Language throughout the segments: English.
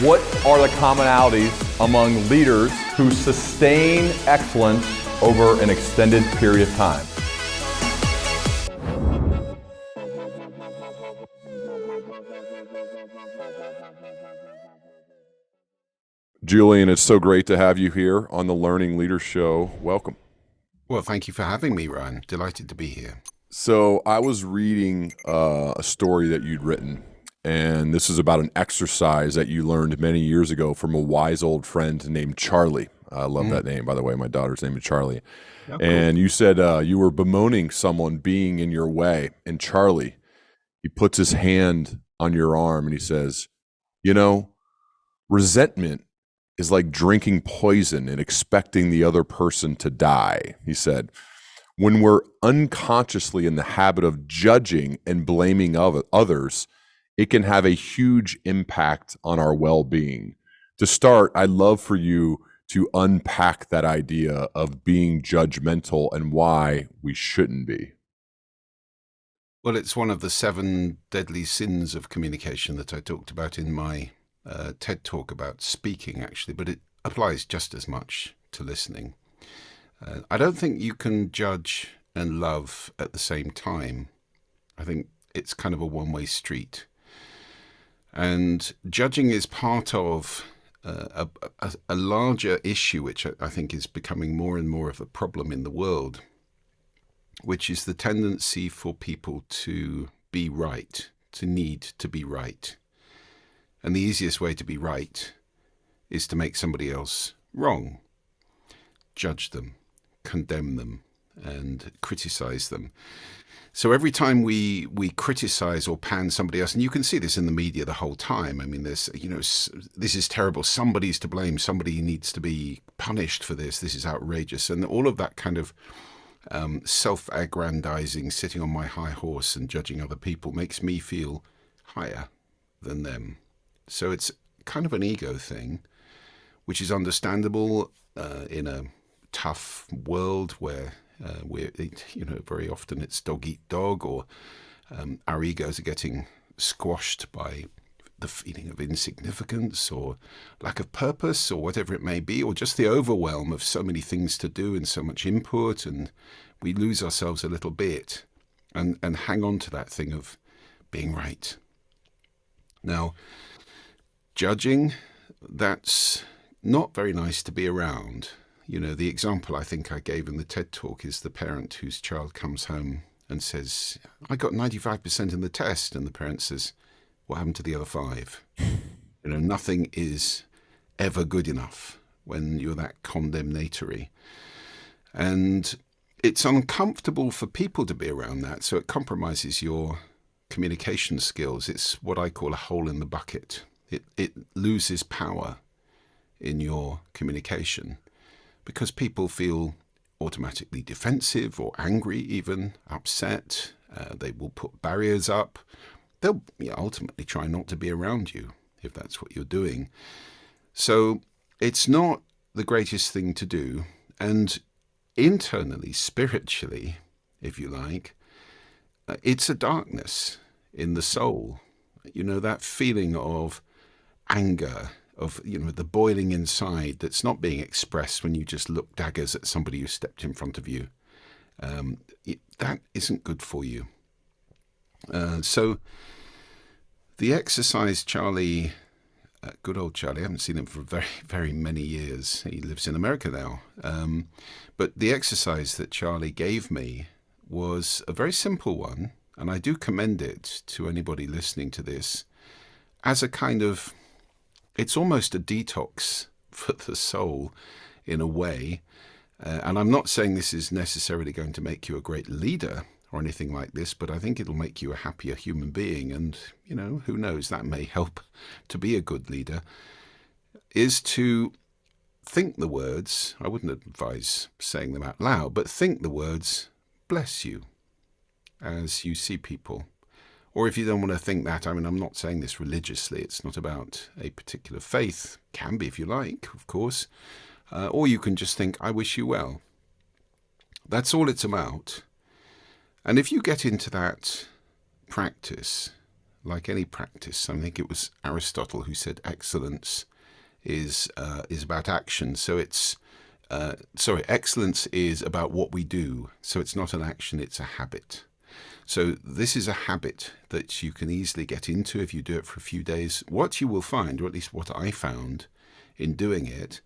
What are the commonalities among leaders who sustain excellence over an extended period of time? Julian, it's so great to have you here on the Learning Leader Show. Welcome. Well, thank you for having me, Ryan. Delighted to be here. So I was reading a story that you'd written, and this is about an exercise that you learned many years ago from a wise old friend named Charlie. I love that name, by the way. My daughter's name is Charlie. Oh, and you said you were bemoaning someone being in your way. And Charlie, he puts his hand on your arm and he says, you know, resentment is like drinking poison and expecting the other person to die. He said, when we're unconsciously in the habit of judging and blaming others, it can have a huge impact on our well-being. To start, I'd love for you to unpack that idea of being judgmental and why we shouldn't be. Well, it's one of the 7 deadly sins of communication that I talked about in my TED Talk about speaking, actually, but it applies just as much to listening. I don't think you can judge and love at the same time. I think it's kind of a one-way street. And judging is part of a larger issue, which I think is becoming more and more of a problem in the world, which is the tendency for people to be right, to need to be right. And the easiest way to be right is to make somebody else wrong, judge them, condemn them, and criticize them. So every time we criticize or pan somebody else, and you can see this in the media the whole time. I mean, there's, this is terrible. Somebody's to blame. Somebody needs to be punished for this. This is outrageous. And all of that kind of self-aggrandizing, sitting on my high horse and judging other people makes me feel higher than them. So it's kind of an ego thing, which is understandable in a tough world where very often it's dog eat dog, or our egos are getting squashed by the feeling of insignificance or lack of purpose or whatever it may be, or just the overwhelm of so many things to do and so much input, and we lose ourselves a little bit and hang on to that thing of being right. Now, judging, that's not very nice to be around. The example I think I gave in the TED Talk is the parent whose child comes home and says, I got 95% in the test. And the parent says, what happened to the other 5? Nothing is ever good enough when you're that condemnatory. And it's uncomfortable for people to be around that. So it compromises your communication skills. It's what I call a hole in the bucket. It loses power in your communication because people feel automatically defensive or angry, even upset. They will put barriers up. They'll ultimately try not to be around you if that's what you're doing. So it's not the greatest thing to do. And internally, spiritually, if you like, it's a darkness in the soul. That feeling of anger, of the boiling inside that's not being expressed when you just look daggers at somebody who stepped in front of you. That isn't good for you. So the exercise Charlie, good old Charlie, I haven't seen him for very, very many years. He lives in America now. But the exercise that Charlie gave me was a very simple one, and I do commend it to anybody listening to this as a kind of, it's almost a detox for the soul in a way. And I'm not saying this is necessarily going to make you a great leader or anything like this, but I think it'll make you a happier human being. And, who knows, that may help to be a good leader, is to think the words. I wouldn't advise saying them out loud, but think the words, bless you, as you see people. Or if you don't want to think that, I'm not saying this religiously. It's not about a particular faith. Can be if you like, of course. Or you can just think, I wish you well. That's all it's about. And if you get into that practice, like any practice. I think it was Aristotle who said excellence is about action. So excellence is about what we do. So it's not an action, it's a habit. So this is a habit that you can easily get into if you do it for a few days. What you will find, or at least what I found in doing it,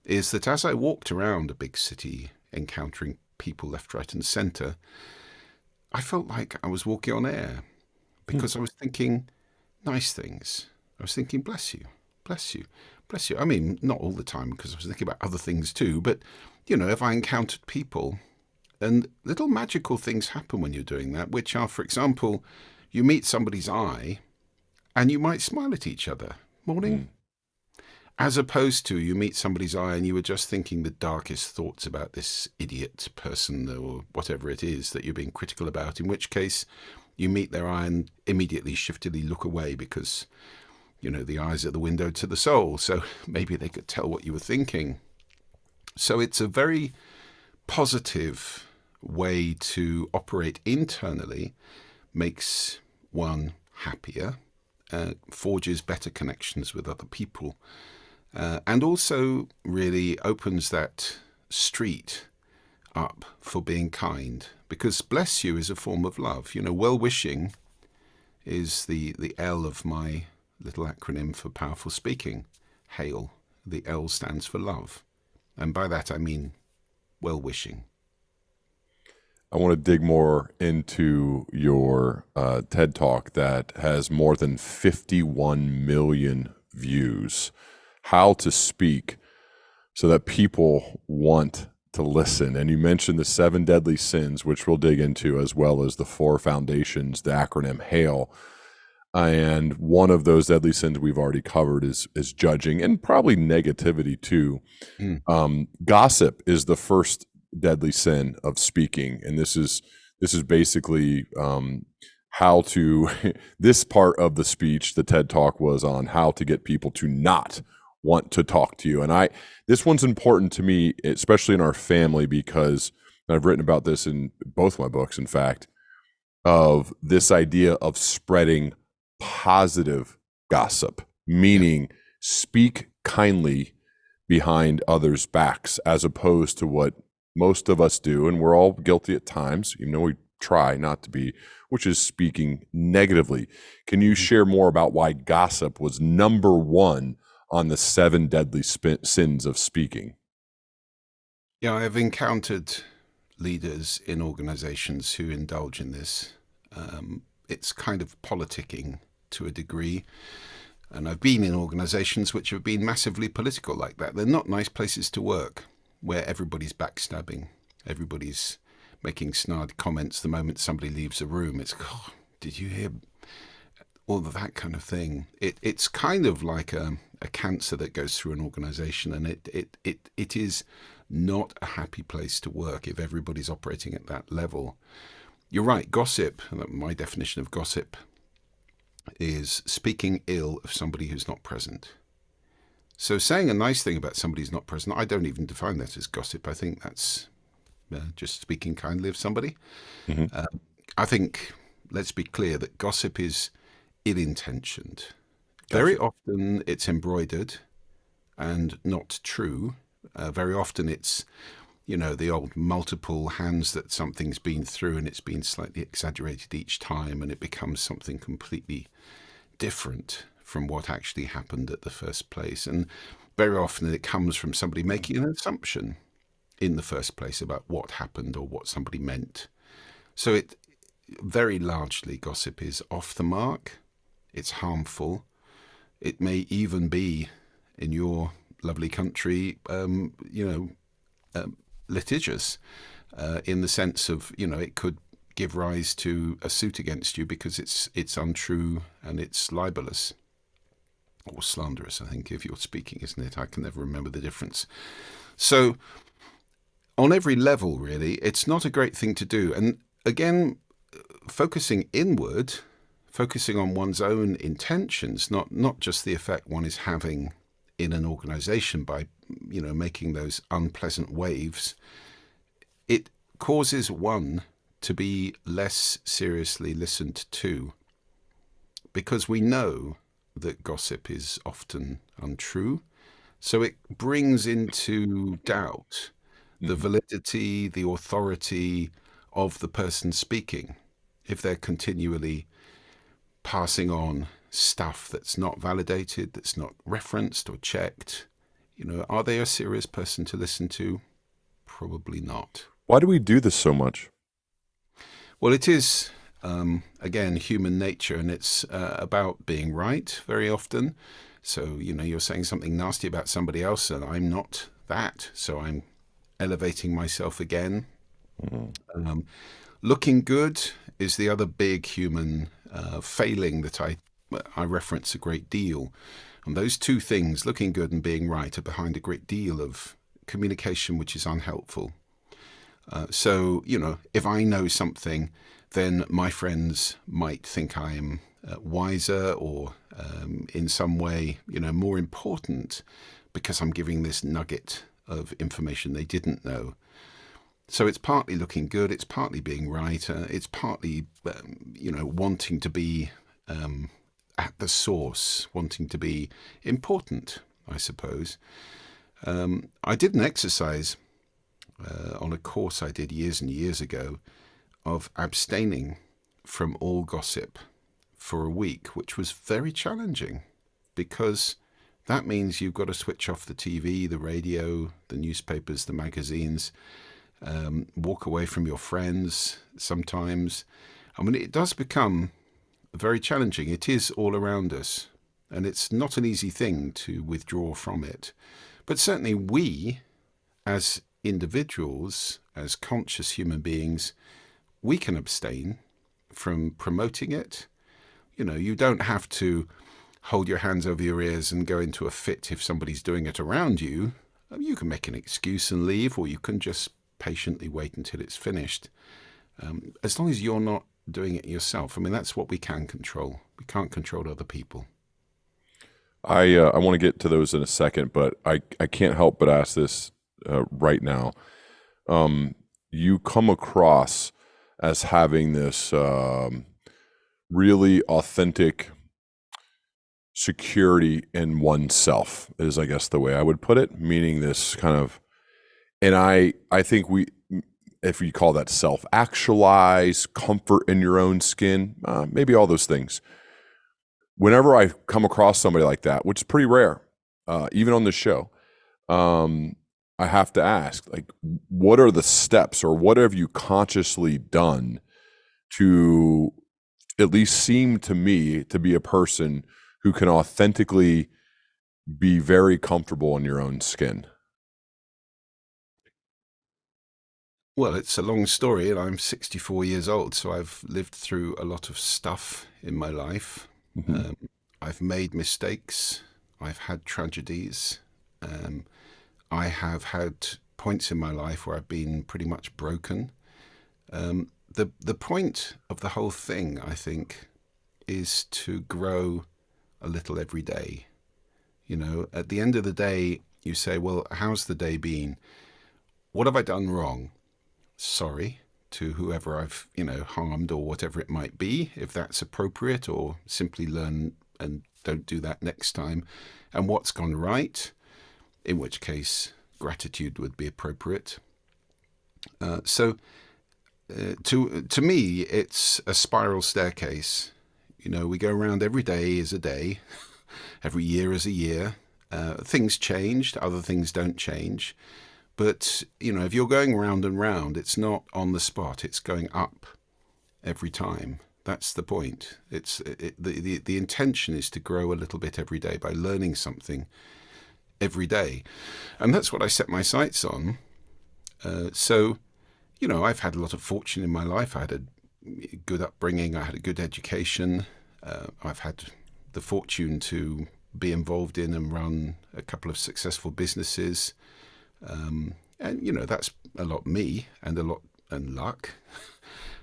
is that as I walked around a big city, encountering people left, right, and centre, I felt like I was walking on air because I was thinking nice things. I was thinking, bless you, bless you, bless you. I mean, not all the time because I was thinking about other things too, but, if I encountered people, and little magical things happen when you're doing that, which are, for example, you meet somebody's eye and you might smile at each other. Morning. As opposed to you meet somebody's eye and you were just thinking the darkest thoughts about this idiot person or whatever it is that you're being critical about, in which case you meet their eye and immediately shiftily look away because, the eyes are the window to the soul. So maybe they could tell what you were thinking. So it's a very positive way to operate internally, makes one happier, forges better connections with other people, and also really opens that street up for being kind, because bless you is a form of love. Well-wishing is the L of my little acronym for powerful speaking. HAIL. The L stands for love. And by that I mean well-wishing. I want to dig more into your TED Talk that has more than 51 million views. How to speak so that people want to listen. And you mentioned the 7 deadly sins, which we'll dig into, as well as the 4 foundations, the acronym HAIL. And one of those deadly sins we've already covered is judging, and probably negativity too. Gossip is the first deadly sin of speaking, and this is basically how to this part of the speech, the TED Talk, was on how to get people to not want to talk to you. And this one's important to me, especially in our family, because I've written about this in both my books, in fact, of this idea of spreading positive gossip, meaning speak kindly behind others' backs, as opposed to what most of us do, and we're all guilty at times, even though we try not to be, which is speaking negatively. Can you share more about why gossip was number 1 on the 7 deadly sins of speaking? Yeah, I've encountered leaders in organizations who indulge in this. It's kind of politicking to a degree. And I've been in organizations which have been massively political like that. They're not nice places to work, where everybody's backstabbing, everybody's making snide comments the moment somebody leaves a room. It's, oh, did you hear all of that kind of thing? It's kind of like a cancer that goes through an organization, and it is not a happy place to work if everybody's operating at that level. You're right, gossip, my definition of gossip is speaking ill of somebody who's not present. So saying a nice thing about somebody who's not present, I don't even define that as gossip. I think that's just speaking kindly of somebody. I think, let's be clear, that gossip is ill-intentioned. Gotcha. Very often it's embroidered and not true. Very often it's, the old multiple hands that something's been through, and it's been slightly exaggerated each time, and it becomes something completely different from what actually happened at the first place. And very often it comes from somebody making an assumption in the first place about what happened or what somebody meant. So it very largely, gossip is off the mark. It's harmful. It may even be, in your lovely country, litigious, in the sense of, it could give rise to a suit against you because it's untrue and it's libelous. Or slanderous, I think, if you're speaking, isn't it? I can never remember the difference. So on every level, really, it's not a great thing to do. And again, focusing inward, focusing on one's own intentions, not just the effect one is having in an organization by, making those unpleasant waves, it causes one to be less seriously listened to. because we know that gossip is often untrue. So it brings into doubt the validity, the authority of the person speaking. If they're continually passing on stuff that's not validated, that's not referenced or checked, are they a serious person to listen to? Probably not. Why do we do this so much? Well, it is, again, human nature, and it's about being right very often. So, you're saying something nasty about somebody else, and I'm not that. So I'm elevating myself again. Looking good is the other big human failing that I reference a great deal. And those two things, looking good and being right, are behind a great deal of communication which is unhelpful. So, if I know something, then my friends might think I am wiser or in some way, more important because I'm giving this nugget of information they didn't know. So it's partly looking good, it's partly being right, it's partly, wanting to be at the source, wanting to be important, I suppose. I did an exercise on a course I did years and years ago of abstaining from all gossip for a week, which was very challenging because that means you've got to switch off the TV, the radio, the newspapers, the magazines, walk away from your friends sometimes. I mean, it does become very challenging. It is all around us, and it's not an easy thing to withdraw from it. But certainly we, as individuals, as conscious human beings, we can abstain from promoting it. You don't have to hold your hands over your ears and go into a fit if somebody's doing it around you. You can make an excuse and leave, or you can just patiently wait until it's finished. As long as you're not doing it yourself. I mean, that's what we can control. We can't control other people. I want to get to those in a second, but I can't help but ask this right now. You come across as having this really authentic security in oneself is, I guess, the way I would put it, meaning this kind of, and I think if you call that self-actualize, comfort in your own skin, maybe all those things. Whenever I come across somebody like that, which is pretty rare, even on this show, I have to ask, like, what are the steps, or what have you consciously done to at least seem to me to be a person who can authentically be very comfortable in your own skin? Well, it's a long story, and I'm 64 years old, so I've lived through a lot of stuff in my life. I've made mistakes. I've had tragedies. I have had points in my life where I've been pretty much broken. The point of the whole thing, I think, is to grow a little every day. At the end of the day, you say, well, how's the day been? What have I done wrong? Sorry to whoever I've, harmed, or whatever it might be, if that's appropriate, or simply learn and don't do that next time. And what's gone right, in which case gratitude would be appropriate. So to me, it's a spiral staircase. We go around, every day is a day, every year is a year. Things changed, other things don't change. But, if you're going round and round, it's not on the spot, it's going up every time. That's the point. The intention is to grow a little bit every day by learning something every day. And that's what I set my sights on. So, I've had a lot of fortune in my life. I had a good upbringing. I had a good education. I've had the fortune to be involved in and run a couple of successful businesses. And, that's a lot me and a lot and luck.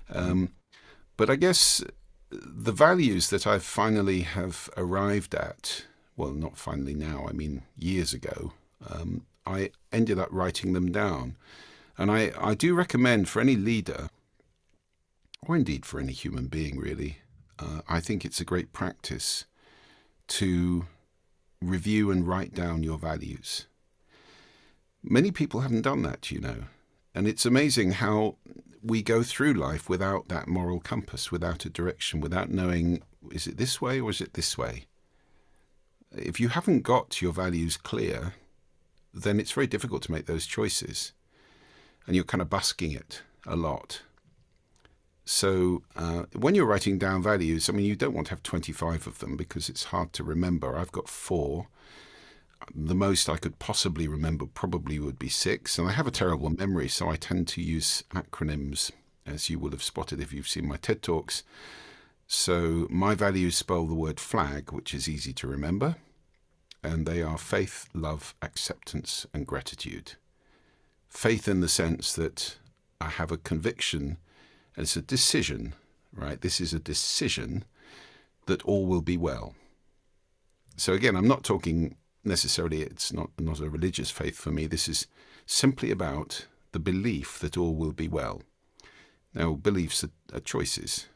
But I guess the values that I finally have arrived at, well, not finally now, I mean years ago, I ended up writing them down. And I do recommend for any leader, or indeed for any human being really, I think it's a great practice to review and write down your values. Many people haven't done that, you know, and it's amazing how we go through life without that moral compass, without a direction, without knowing, is it this way or is it this way? If you haven't got your values clear, then it's very difficult to make those choices, and you're kind of busking it a lot. So when you're writing down values, I mean, you don't want to have 25 of them because it's hard to remember. I've got 4. The most I could possibly remember probably would be 6. And I have a terrible memory, so I tend to use acronyms, as you will have spotted if you've seen my TED Talks. So my values spell the word flag, which is easy to remember. And they are faith, love, acceptance, and gratitude. Faith in the sense that I have a conviction, and it's a decision, right? This is a decision that all will be well. So again, I'm not talking necessarily, it's not a religious faith for me. This is simply about the belief that all will be well. Now, beliefs are choices.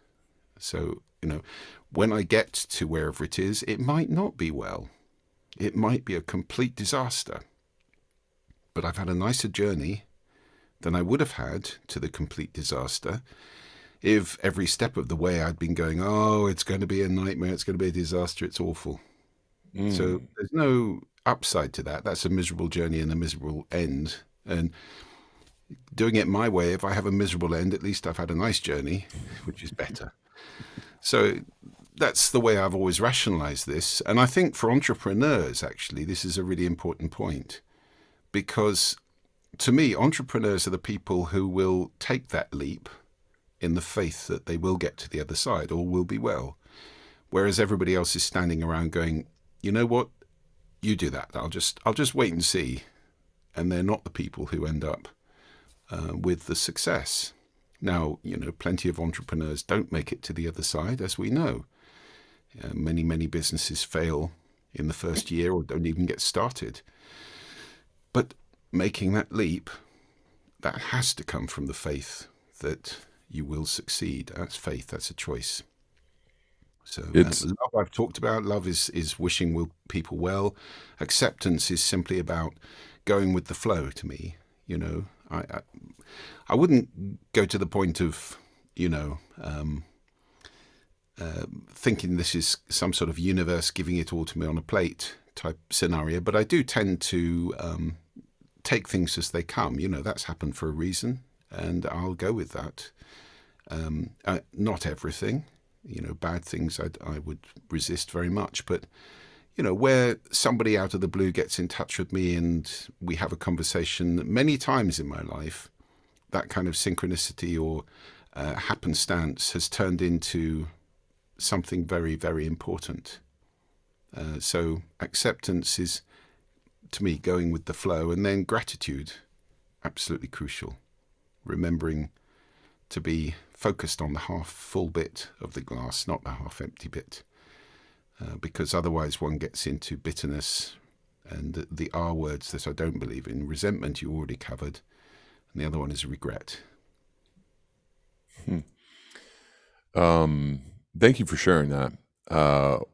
So, you know, when I get to wherever it is, it might not be well. It might be a complete disaster. But I've had a nicer journey than I would have had to the complete disaster if every step of the way I'd been going, oh, it's going to be a nightmare, it's going to be a disaster, it's awful. So there's no upside to that. That's a miserable journey and a miserable end. And doing it my way, if I have a miserable end, at least I've had a nice journey, which is better. So that's the way I've always rationalized this. And I think for entrepreneurs, actually, this is a really important point. Because to me, entrepreneurs are the people who will take that leap in the faith that they will get to the other side, all will be well. Whereas everybody else is standing around going, you know what, you do that. I'll just wait and see. And they're not the people who end up with the success. Now, you know, plenty of entrepreneurs don't make it to the other side, as we know. Many businesses fail in the first year or don't even get started. But making that leap, that has to come from the faith that you will succeed. That's faith, that's a choice. So love I've talked about. Love is wishing people well. Acceptance is simply about going with the flow to me. You know, I wouldn't go to the point of, you know, thinking this is some sort of universe giving it all to me on a plate type scenario, but I do tend to take things as they come. You know, that's happened for a reason, and I'll go with that. Not everything, you know, bad things I would resist very much, but you know, where somebody out of the blue gets in touch with me and we have a conversation, many times in my life, that kind of synchronicity or happenstance has turned into something very, very important. So acceptance is, to me, going with the flow, and then gratitude, absolutely crucial. Remembering to be focused on the half full bit of the glass, not the half empty bit. Because otherwise one gets into bitterness and the R words that I don't believe in. Resentment you already covered, and the other one is regret. Thank you for sharing that.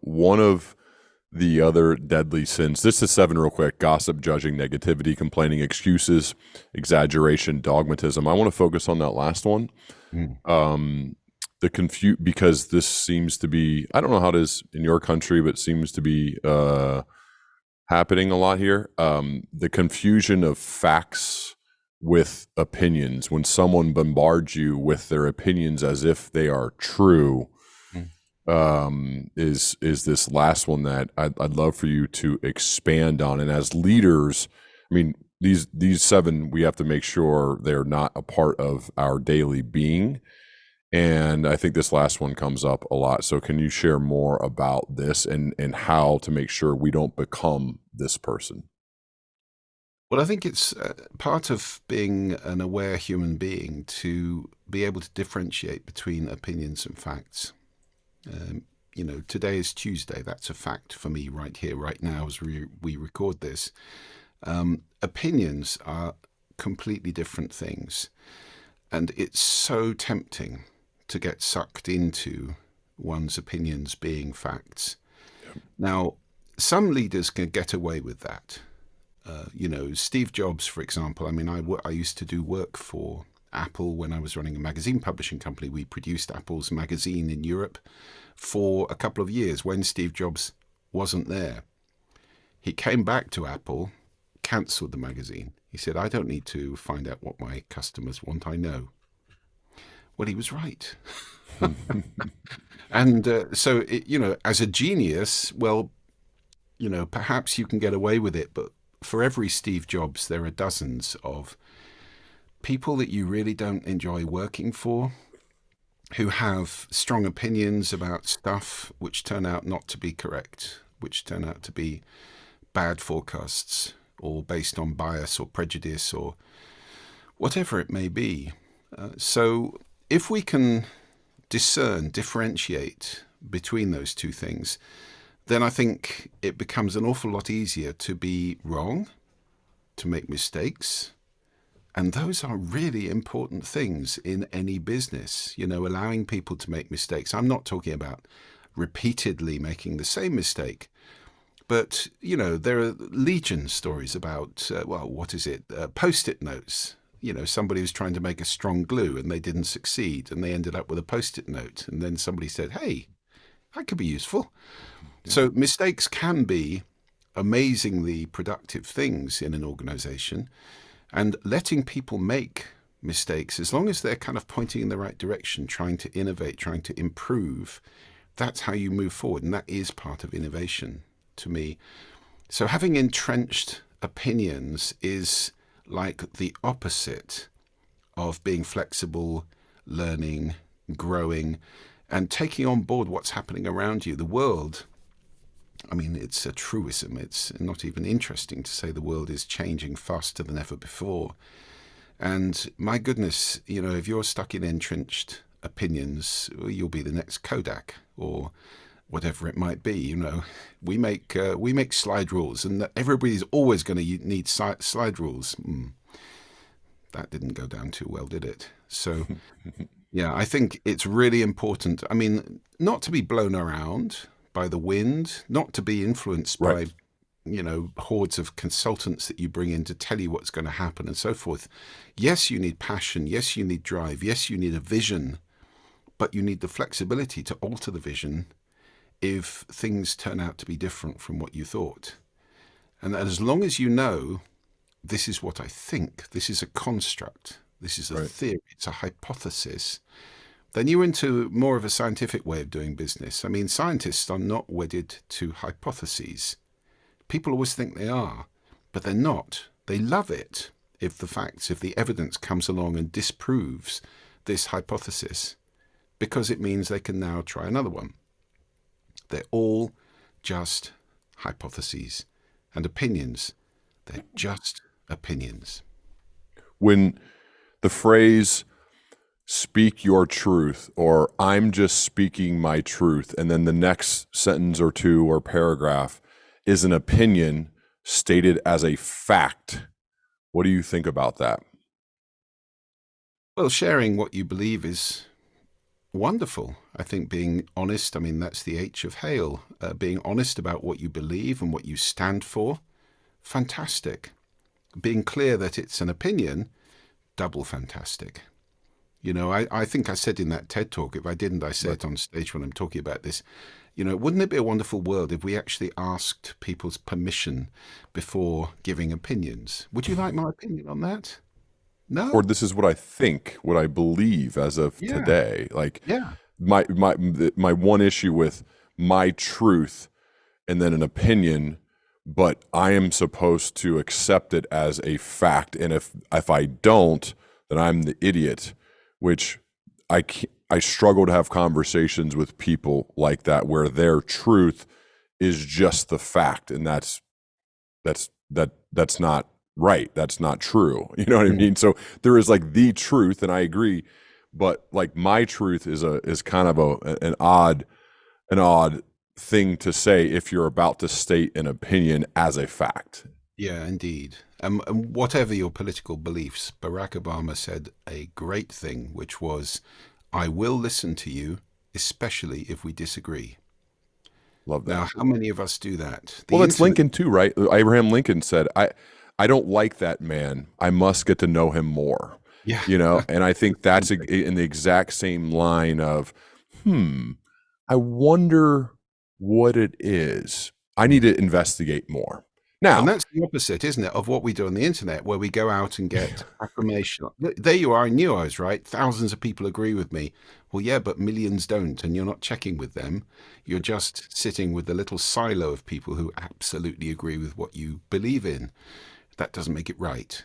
One of the other deadly sins, this is 7 real quick: gossip, judging, negativity, complaining, excuses, exaggeration, dogmatism. I want to focus on that last one. Because this seems to be, I don't know how it is in your country, but it seems to be happening a lot here. The confusion of facts with opinions. When someone bombards you with their opinions as if they are true, is this last one that I'd love for you to expand on. And as leaders, I mean, these 7, we have to make sure they're not a part of our daily being. And I think this last one comes up a lot. So can you share more about this and how to make sure we don't become this person? Well, I think it's part of being an aware human being to be able to differentiate between opinions and facts. You know, today is Tuesday. That's a fact for me right here, right now, as we record this. Opinions are completely different things. And it's so tempting to get sucked into one's opinions being facts. Now, some leaders can get away with that. Steve Jobs, for example, I mean, I used to do work for Apple when I was running a magazine publishing company. We produced Apple's magazine in Europe for a couple of years when Steve Jobs wasn't there. He came back to Apple, cancelled the magazine. He said, I don't need to find out what my customers want, I know. Well, he was right. And so, as a genius, well, perhaps you can get away with it, but for every Steve Jobs, there are dozens of people that you really don't enjoy working for, who have strong opinions about stuff which turn out not to be correct, which turn out to be bad forecasts or based on bias or prejudice or whatever it may be. So if we can differentiate between those two things, then I think it becomes an awful lot easier to be wrong, to make mistakes. And those are really important things in any business, allowing people to make mistakes. I'm not talking about repeatedly making the same mistake, but, there are legion stories about, Post-it notes. Somebody was trying to make a strong glue and they didn't succeed and they ended up with a Post-it note. And then somebody said, hey, that could be useful. So mistakes can be amazingly productive things in an organization, and letting people make mistakes, as long as they're kind of pointing in the right direction, trying to innovate, trying to improve, that's how you move forward. And that is part of innovation to me. So having entrenched opinions is like the opposite of being flexible, learning, growing, and taking on board what's happening around you. The world, I mean, it's a truism. It's not even interesting to say the world is changing faster than ever before. And my goodness, if you're stuck in entrenched opinions, you'll be the next Kodak or whatever it might be. We make slide rules, and everybody's always going to need slide rules. That didn't go down too well, did it? So, yeah, I think it's really important. I mean, not to be blown around by the wind, not to be influenced by, hordes of consultants that you bring in to tell you what's going to happen and so forth. Yes, you need passion. Yes, you need drive. Yes, you need a vision, but you need the flexibility to alter the vision if things turn out to be different from what you thought. And as long as this is what I think, this is a construct, this is a theory, it's a hypothesis, then you're into more of a scientific way of doing business. I mean, scientists are not wedded to hypotheses. People always think they are, but they're not. They love it if the evidence comes along and disproves this hypothesis, because it means they can now try another one. They're all just hypotheses and opinions. They're just opinions. When the phrase speak your truth, or I'm just speaking my truth, and then the next sentence or two or paragraph is an opinion stated as a fact, what do you think about that? Well, sharing what you believe is wonderful. I think being honest, I mean, that's the H of Hale. Being honest about what you believe and what you stand for, fantastic. Being clear that it's an opinion, double fantastic. I think I said in that TED talk, if I didn't, I say it on stage when I'm talking about this, wouldn't it be a wonderful world if we actually asked people's permission before giving opinions? Would you like my opinion on that? No. Or this is what I think, what I believe as of today. Like my one issue with my truth and then an opinion, but I am supposed to accept it as a fact. And if I don't, then I'm the idiot, which I struggle to have conversations with people like that, where their truth is just the fact. And that's not right. That's not true. You know what I mean? So there is like the truth, and I agree, but like my truth is kind of an odd thing to say if you're about to state an opinion as a fact. Yeah, indeed. And whatever your political beliefs, Barack Obama said a great thing, which was, I will listen to you, especially if we disagree. Love that. Now, how many of us do that? Well, The that's internet, Lincoln too, right? Abraham Lincoln said, I don't like that man. I must get to know him more." yeah, And I think that's in the exact same line of, I wonder what it is. I need to investigate more. and Now, that's the opposite, isn't it, of what we do on the internet, where we go out and get affirmation. There you are, I knew I was right. Thousands of people agree with me. Well, yeah, but millions don't, and you're not checking with them. You're just sitting with the little silo of people who absolutely agree with what you believe in. That doesn't make it right.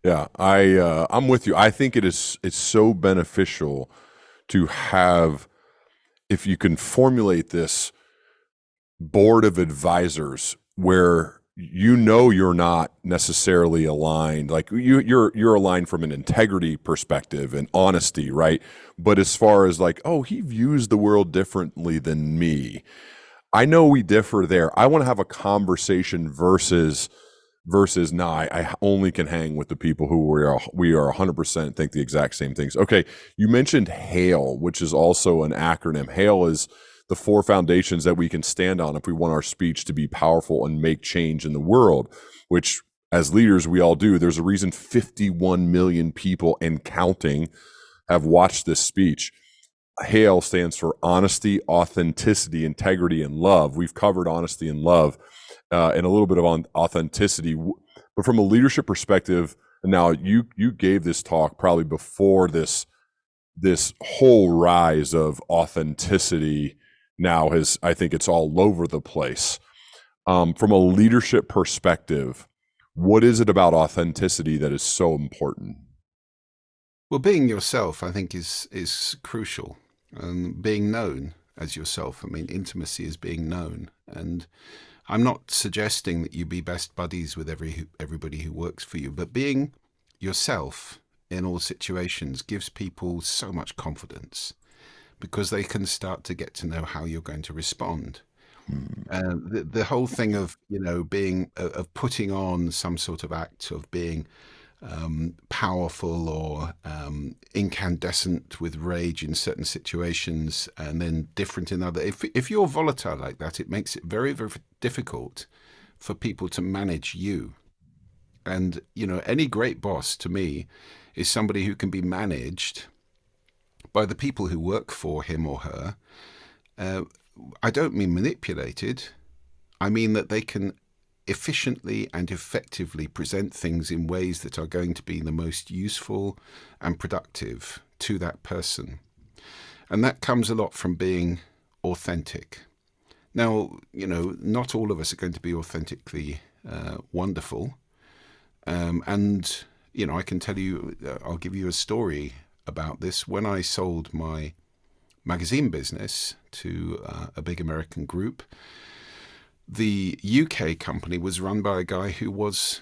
yeah, yeah, I'm with you. I think it's so beneficial to have, if you can formulate this board of advisors where you're not necessarily aligned, like you're aligned from an integrity perspective and honesty, right? But as far as like, oh, he views the world differently than me, I know we differ there. I want to have a conversation versus nah, I only can hang with the people who we are 100% think the exact same things. Okay, you mentioned HAIL, which is also an acronym. HAIL is the 4 foundations that we can stand on if we want our speech to be powerful and make change in the world, which as leaders we all do. There's a reason 51 million people and counting have watched this speech. HAIL stands for honesty, authenticity, integrity, and love. We've covered honesty and love and a little bit of authenticity. But from a leadership perspective, now you gave this talk probably before this whole rise of authenticity now has, I think it's all over the place. From a leadership perspective, what is it about authenticity that is so important? Well, being yourself, I think, is crucial, and being known as yourself. I mean, intimacy is being known, and I'm not suggesting that you be best buddies with everybody who works for you, but being yourself in all situations gives people so much confidence because they can start to get to know how you're going to respond. The whole thing of being of putting on some sort of act of being powerful or incandescent with rage in certain situations and then different in other. If you're volatile like that, it makes it very, very difficult for people to manage you. And, any great boss to me is somebody who can be managed by the people who work for him or her. I don't mean manipulated. I mean that they can efficiently and effectively present things in ways that are going to be the most useful and productive to that person. And that comes a lot from being authentic. Now, not all of us are going to be authentically wonderful. And, I can tell you, I'll give you a story about this. When I sold my magazine business to a big American group, the UK company was run by a guy who was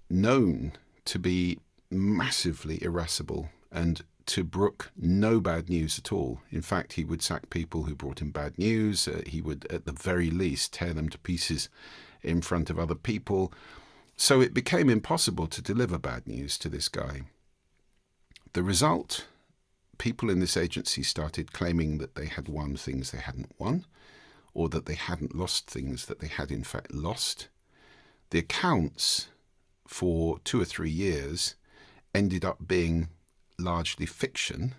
known to be massively irascible and to brook no bad news at all. In fact, he would sack people who brought him bad news. He would, at the very least, tear them to pieces in front of other people. So it became impossible to deliver bad news to this guy. The result, people in this agency started claiming that they had won things they hadn't won, or that they hadn't lost things that they had in fact lost. The accounts for 2 or 3 years ended up being largely fiction.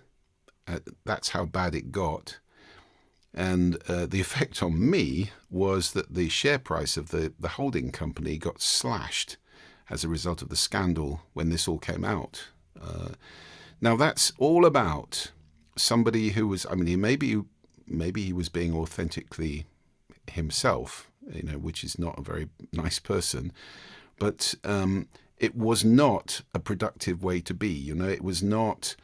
That's how bad it got. And the effect on me was that the share price of the holding company got slashed as a result of the scandal when this all came out. Now that's all about somebody who was, maybe he was being authentically himself, which is not a very nice person, but it was not a productive way to be. It was not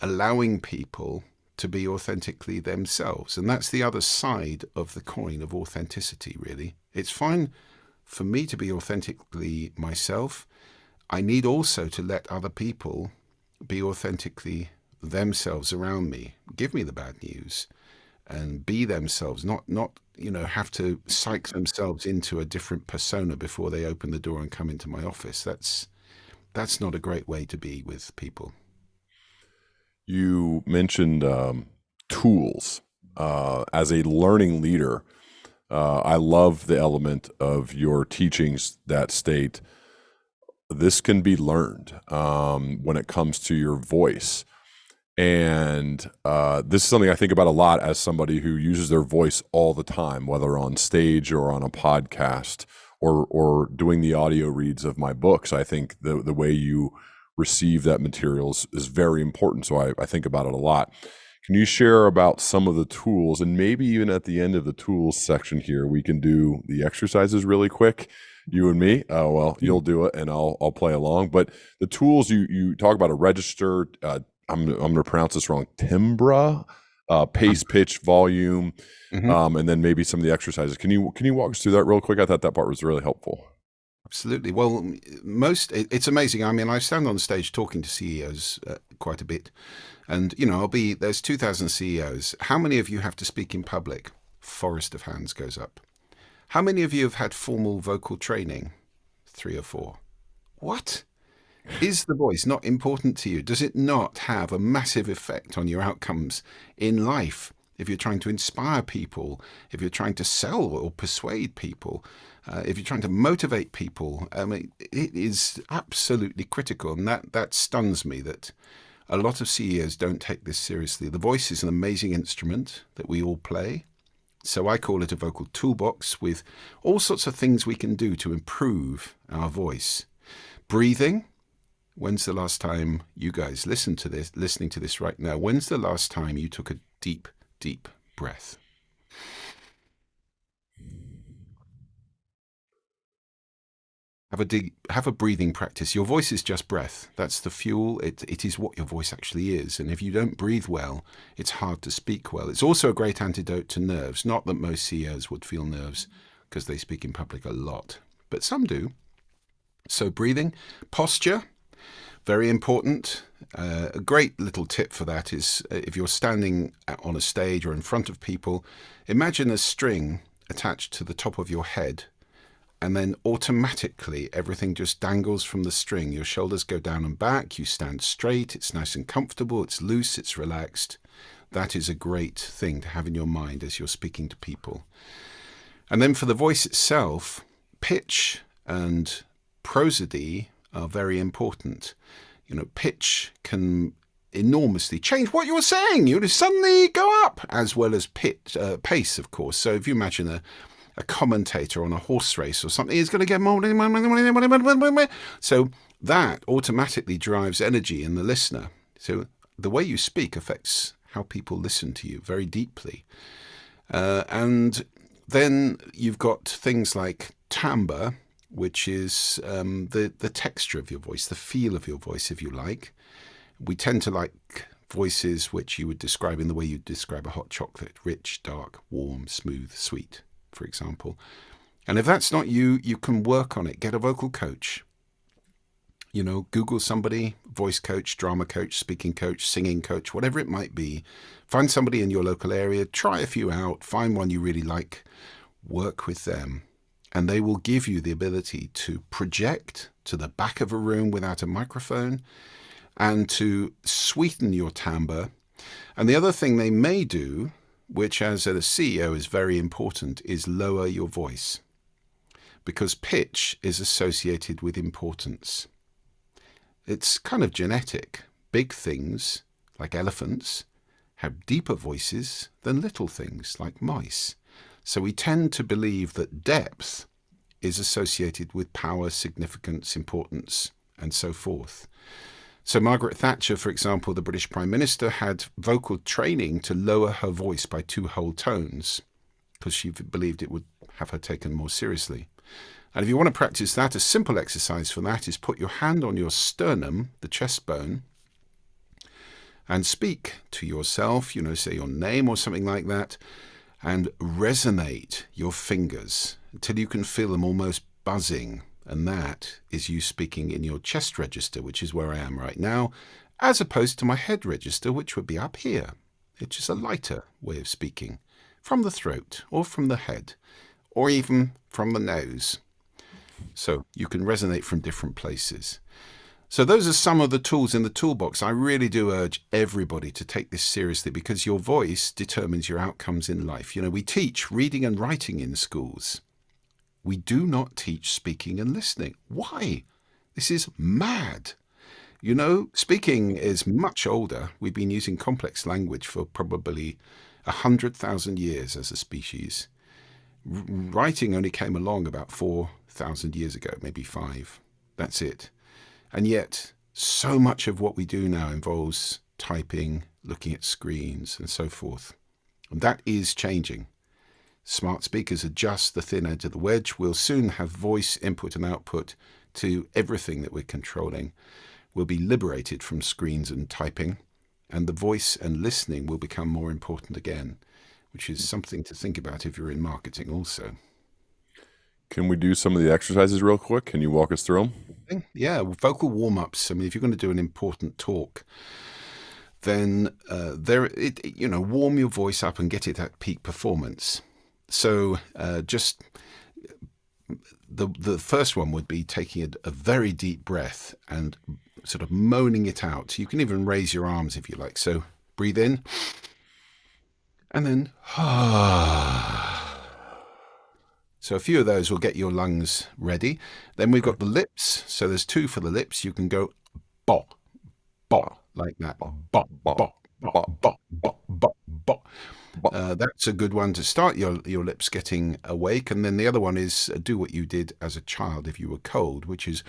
allowing people to be authentically themselves. And that's the other side of the coin of authenticity, really. It's fine for me to be authentically myself. I need also to let other people be authentically themselves around me. Give me the bad news and be themselves, not have to psych themselves into a different persona before they open the door and come into my office. That's not a great way to be with people. You mentioned tools. As a learning leader, I love the element of your teachings that state this can be learned when it comes to your voice. And this is something I think about a lot as somebody who uses their voice all the time, whether on stage or on a podcast or doing the audio reads of my books. I think the way you receive that material is very important. So I think about it a lot. Can you share about some of the tools, and maybe even at the end of the tools section here, we can do the exercises really quick, you and me. Well, you'll do it and I'll play along. But the tools you talk about, a register, I'm going to pronounce this wrong, timbra, pace, pitch, volume, and then maybe some of the exercises. Can you walk us through that real quick? I thought that part was really helpful. Absolutely. Well, it's amazing. I mean, I stand on stage talking to CEOs quite a bit, and there's 2,000 CEOs. How many of you have to speak in public? Forest of hands goes up. How many of you have had formal vocal training? 3 or 4. What? Is the voice not important to you? Does it not have a massive effect on your outcomes in life? If you're trying to inspire people, if you're trying to sell or persuade people, if you're trying to motivate people, it is absolutely critical. And that stuns me that a lot of CEOs don't take this seriously. The voice is an amazing instrument that we all play. So I call it a vocal toolbox with all sorts of things we can do to improve our voice. Breathing. When's the last time you guys listening to this right now? When's the last time you took a deep, deep breath? Have a breathing practice. Your voice is just breath. That's the fuel. It is what your voice actually is. And if you don't breathe well, it's hard to speak well. It's also a great antidote to nerves. Not that most CEOs would feel nerves because they speak in public a lot, but some do. So breathing, posture, very important. A great little tip for that is if you're standing on a stage or in front of people, imagine a string attached to the top of your head, and then automatically everything just dangles from the string. Your shoulders go down and back, you stand straight, it's nice and comfortable, it's loose, it's relaxed. That is a great thing to have in your mind as you're speaking to people. And then for the voice itself, pitch and prosody are very important. Pitch can enormously change what you're saying. You suddenly go up, as well as pace, of course. So if you imagine a commentator on a horse race or something, is going to get more. So that automatically drives energy in the listener. So the way you speak affects how people listen to you very deeply. And then you've got things like timbre, which is the texture of your voice, the feel of your voice, if you like. We tend to like voices which you would describe in the way you describe a hot chocolate: rich, dark, warm, smooth, sweet, for example. And if that's not you, you can work on it. Get a vocal coach. Google somebody, voice coach, drama coach, speaking coach, singing coach, whatever it might be. Find somebody in your local area, try a few out, find one you really like, work with them. And they will give you the ability to project to the back of a room without a microphone and to sweeten your timbre. And the other thing they may do, which as a CEO is very important, is lower your voice, because pitch is associated with importance. It's kind of genetic. Big things, like elephants, have deeper voices than little things, like mice. So we tend to believe that depth is associated with power, significance, importance, and so forth. So Margaret Thatcher, for example, the British Prime Minister, had vocal training to lower her voice by 2 whole tones because she believed it would have her taken more seriously. And if you want to practice that, a simple exercise for that is put your hand on your sternum, the chest bone, and speak to yourself, say your name or something like that, and resonate your fingers until you can feel them almost buzzing. And that is you speaking in your chest register, which is where I am right now, as opposed to my head register, which would be up here. It's just a lighter way of speaking, from the throat or from the head, or even from the nose. So you can resonate from different places. So those are some of the tools in the toolbox. I really do urge everybody to take this seriously, because your voice determines your outcomes in life. We teach reading and writing in schools. We do not teach speaking and listening. Why? This is mad. Speaking is much older. We've been using complex language for probably 100,000 years as a species. Writing only came along about 4,000 years ago, maybe 5. That's it. And yet, so much of what we do now involves typing, looking at screens, and so forth. And that is changing. Smart speakers adjust the thin edge of the wedge. We'll soon have voice input and output to everything that we're controlling. We'll be liberated from screens and typing, and the voice and listening will become more important again, which is something to think about if you're in marketing also. Can we do some of the exercises real quick? Can you walk us through them? Yeah, vocal warm-ups. I mean, if you're going to do an important talk, then warm your voice up and get it at peak performance. So just the first one would be taking a very deep breath and sort of moaning it out. You can even raise your arms if you like. So breathe in and then So a few of those will get your lungs ready. Then we've got the lips. So there's 2 for the lips. You can go bo, bo, like that. Bo, bo, bo, bo, bo, bo, bo. That's a good one to start your lips getting awake. And then the other one is do what you did as a child if you were cold, which is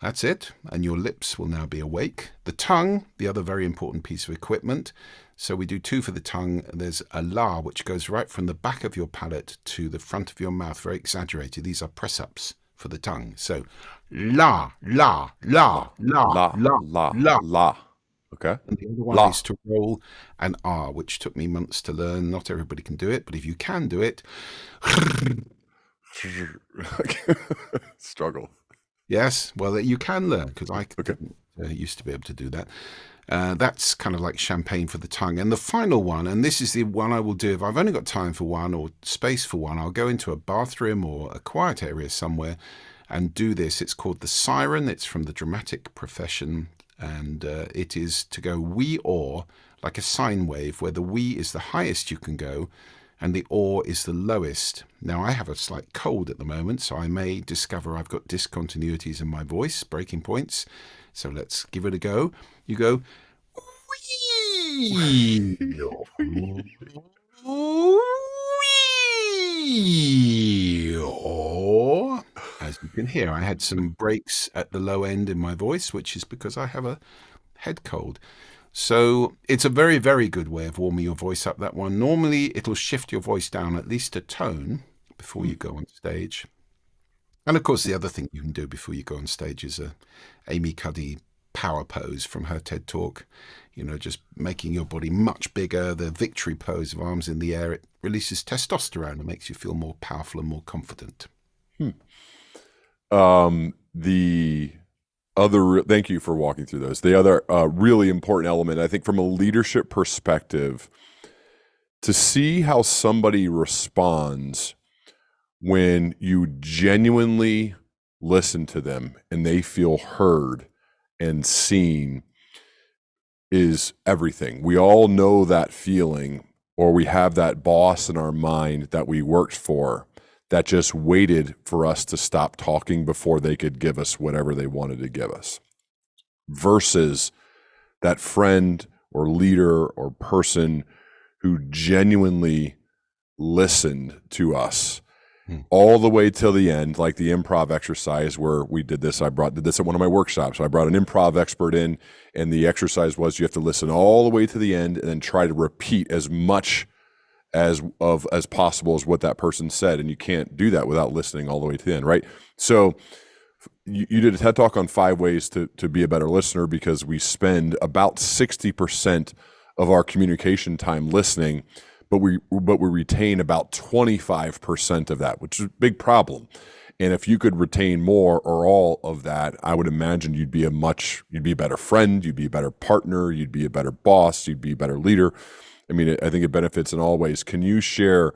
that's it. And your lips will now be awake. The tongue, the other very important piece of equipment. So we do 2 for the tongue. There's a la, which goes right from the back of your palate to the front of your mouth, very exaggerated. These are press-ups for the tongue. So la, la, la, la, La, la, la, la. la. Okay. And the other one La. is to roll an R, which took me months to learn. Not everybody can do it, but if you can do it. Struggle. Yes, well, you can learn, because I used to be able to do that. That's kind of like champagne for the tongue. And the final one, and this is the one I will do if I've only got time for one or space for one, I'll go into a bathroom or a quiet area somewhere and do this. It's called the siren. It's from the dramatic profession, and it is to go wee or, like a sine wave, where the wee is the highest you can go and the or is the lowest. Now, I have a slight cold at the moment, so I may discover I've got discontinuities in my voice, breaking points. So let's give it a go. You go, wee, wee, or, as you can hear, I had some breaks at the low end in my voice, which is because I have a head cold. So it's a very, very good way of warming your voice up, that one. Normally, it'll shift your voice down at least a tone before you go on stage. And of course, the other thing you can do before you go on stage is a Amy Cuddy power pose from her TED Talk. Just making your body much bigger. The victory pose of arms in the air, it releases testosterone and makes you feel more powerful and more confident. Thank you for walking through those. The other really important element, I think, from a leadership perspective, to see how somebody responds when you genuinely listen to them and they feel heard and seen is everything. We all know that feeling, or we have that boss in our mind that we worked for that just waited for us to stop talking before they could give us whatever they wanted to give us, versus that friend or leader or person who genuinely listened to us all the way till the end, like the improv exercise where we did this. Did this at one of my workshops. So I brought an improv expert in, and the exercise was you have to listen all the way to the end and then try to repeat as much as possible as what that person said, and you can't do that without listening all the way to the end, right? So you did a TED Talk on 5 ways to be a better listener, because we spend about 60% of our communication time listening, but we retain about 25% of that, which is a big problem. And if you could retain more or all of that, I would imagine you'd be a better friend, you'd be a better partner, you'd be a better boss, you'd be a better leader. I mean, I think it benefits in all ways. Can you share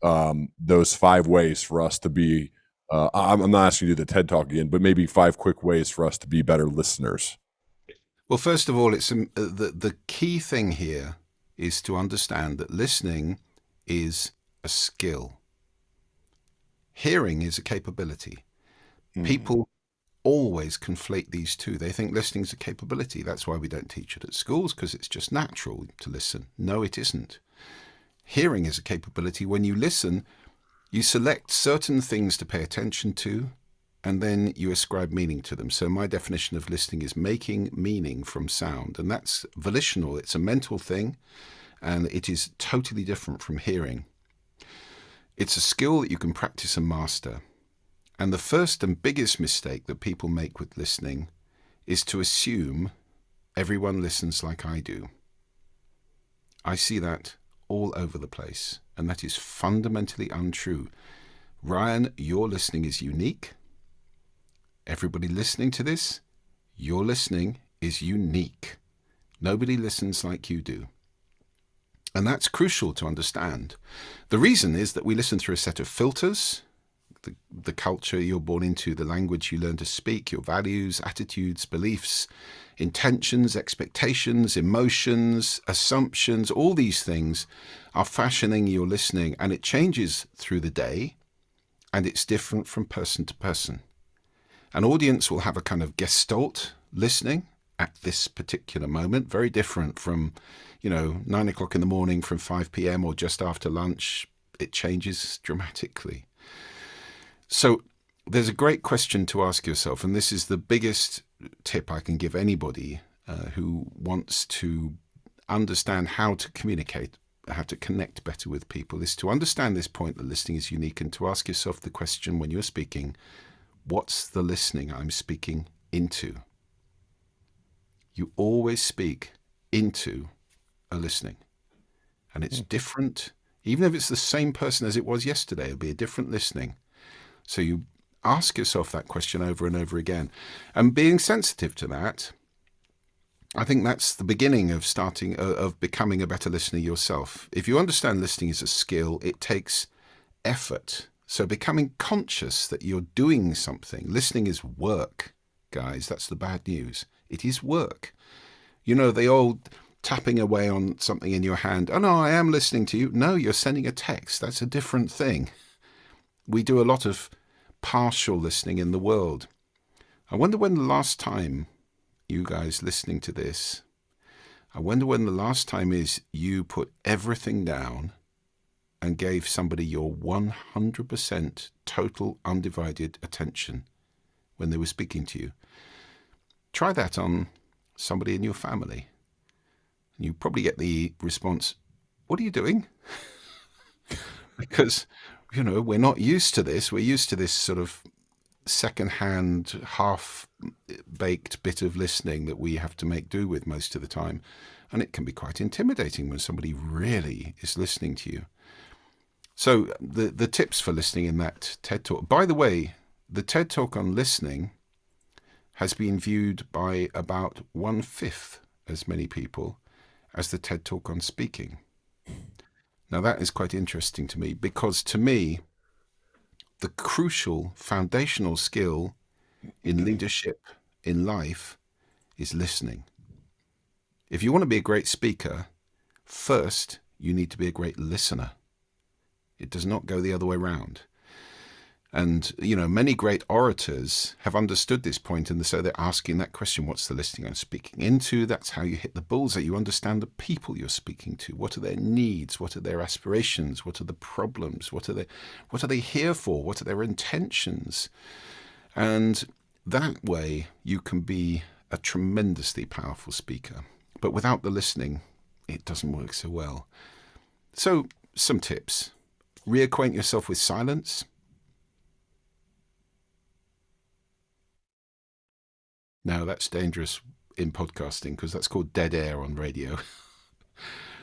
those 5 ways for us to be I'm not asking you to do the TED Talk again, but maybe 5 quick ways for us to be better listeners. Well, first of all, it's the key thing here is to understand that listening is a skill. Hearing is a capability. People always conflate these two. They think listening is a capability. That's why we don't teach it at schools, because it's just natural to listen. No, it isn't. Hearing is a capability. When you listen, you select certain things to pay attention to, and then you ascribe meaning to them. So my definition of listening is making meaning from sound, and that's volitional. It's a mental thing, and it is totally different from hearing. It's a skill that you can practice and master. And the first and biggest mistake that people make with listening is to assume everyone listens like I do. I see that all over the place, and that is fundamentally untrue. Ryan, your listening is unique. Everybody listening to this, your listening is unique. Nobody listens like you do. And that's crucial to understand. The reason is that we listen through a set of filters, the culture you're born into, the language you learn to speak, your values, attitudes, beliefs, intentions, expectations, emotions, assumptions. All these things are fashioning your listening, and it changes through the day, and it's different from person to person. An audience will have a kind of gestalt listening at this particular moment, very different from, 9 o'clock in the morning, from 5 p.m. or just after lunch. It changes dramatically. So there's a great question to ask yourself, and this is the biggest tip I can give anybody who wants to understand how to communicate, how to connect better with people, is to understand this point that listening is unique, and to ask yourself the question when you're speaking, what's the listening I'm speaking into? You always speak into a listening, and it's different. Even if it's the same person as it was yesterday, it'll be a different listening. So you ask yourself that question over and over again. And being sensitive to that, I think that's the beginning of becoming a better listener yourself. If you understand listening is a skill, it takes effort. So becoming conscious that you're doing something. Listening is work, guys. That's the bad news. It is work. The old tapping away on something in your hand. Oh, no, I am listening to you. No, you're sending a text. That's a different thing. We do a lot of partial listening in the world. I wonder when the last time, you guys listening to this, I wonder when the last time is you put everything down and gave somebody your 100% total undivided attention when they were speaking to you. Try that on somebody in your family. And you probably get the response, what are you doing? Because we're not used to this. We're used to this sort of second-hand, half-baked bit of listening that we have to make do with most of the time. And it can be quite intimidating when somebody really is listening to you. So the tips for listening in that TED Talk. By the way, the TED Talk on listening has been viewed by about 1/5 as many people as the TED Talk on speaking. Now, that is quite interesting to me, because to me, the crucial foundational skill in leadership, in life, is listening. If you want to be a great speaker, first, you need to be a great listener. It does not go the other way around. And, many great orators have understood this point, and so they're asking that question, what's the listening I'm speaking into? That's how you hit the bullseye. You understand the people you're speaking to. What are their needs? What are their aspirations? What are the problems? What are they here for? What are their intentions? And that way you can be a tremendously powerful speaker. But without the listening, it doesn't work so well. So, some tips. Reacquaint yourself with silence. Now, that's dangerous in podcasting, because that's called dead air on radio.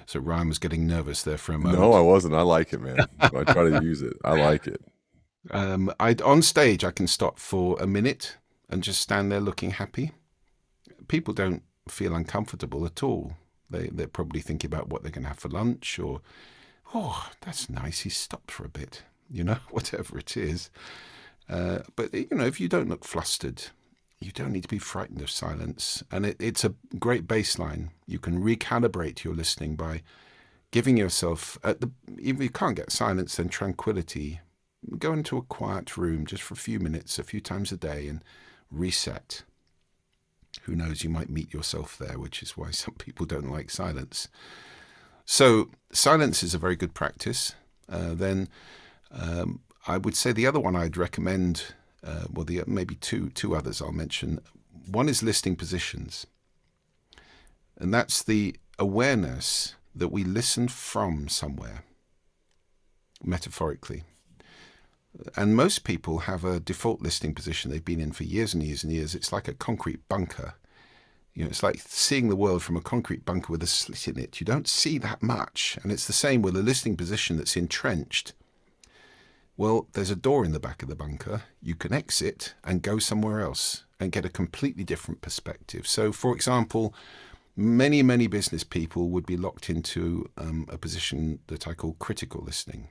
So Ryan was getting nervous there for a moment. No, I wasn't. I like it, man. I try to use it. I like it. On stage, I can stop for a minute and just stand there looking happy. People don't feel uncomfortable at all. They're probably thinking about what they're going to have for lunch, or, oh, that's nice, he stopped for a bit, whatever it is. But, if you don't look flustered, you don't need to be frightened of silence. And it's a great baseline. You can recalibrate your listening by giving yourself, if you can't get silence, then tranquility. Go into a quiet room just for a few minutes, a few times a day, and reset. Who knows, you might meet yourself there, which is why some people don't like silence. So silence is a very good practice. Then I would say the other one I'd recommend, maybe two others I'll mention. One is listening positions. And that's the awareness that we listen from somewhere, metaphorically. And most people have a default listening position they've been in for years and years and years. It's like a concrete bunker. It's like seeing the world from a concrete bunker with a slit in it. You don't see that much. And it's the same with a listening position that's entrenched. Well, there's a door in the back of the bunker. You can exit and go somewhere else and get a completely different perspective. So, for example, many, many business people would be locked into a position that I call critical listening,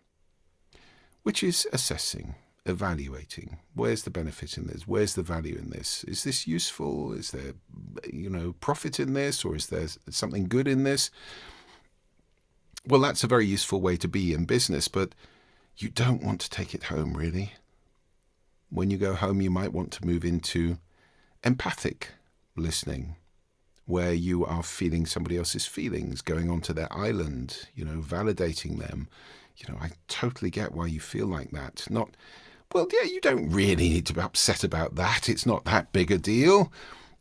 which is assessing, evaluating. Where's the benefit in this? Where's the value in this? Is this useful? Is there, profit in this? Or is there something good in this? Well, that's a very useful way to be in business, but you don't want to take it home, really. When you go home, you might want to move into empathic listening, where you are feeling somebody else's feelings, going onto their island, validating them. I totally get why you feel like that. You don't really need to be upset about that. It's not that big a deal.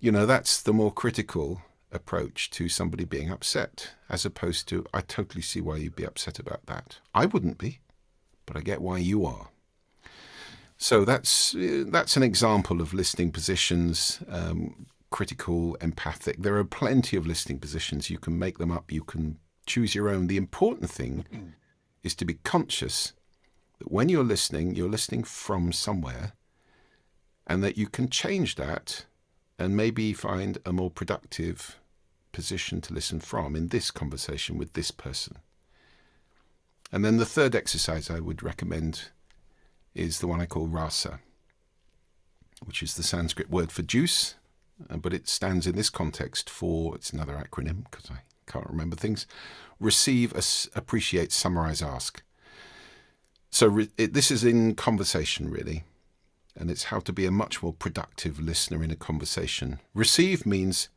That's the more critical approach to somebody being upset, as opposed to, I totally see why you'd be upset about that. I wouldn't be, but I get why you are. So that's an example of listening positions, critical, empathic. There are plenty of listening positions. You can make them up. You can choose your own. The important thing is to be conscious that when you're listening from somewhere, and that you can change that and maybe find a more productive position to listen from in this conversation with this person. And then the third exercise I would recommend is the one I call rasa, which is the Sanskrit word for juice, but it stands in this context for, it's another acronym because I can't remember things, receive, appreciate, summarize, ask. So this is in conversation, really, and it's how to be a much more productive listener in a conversation. Receive means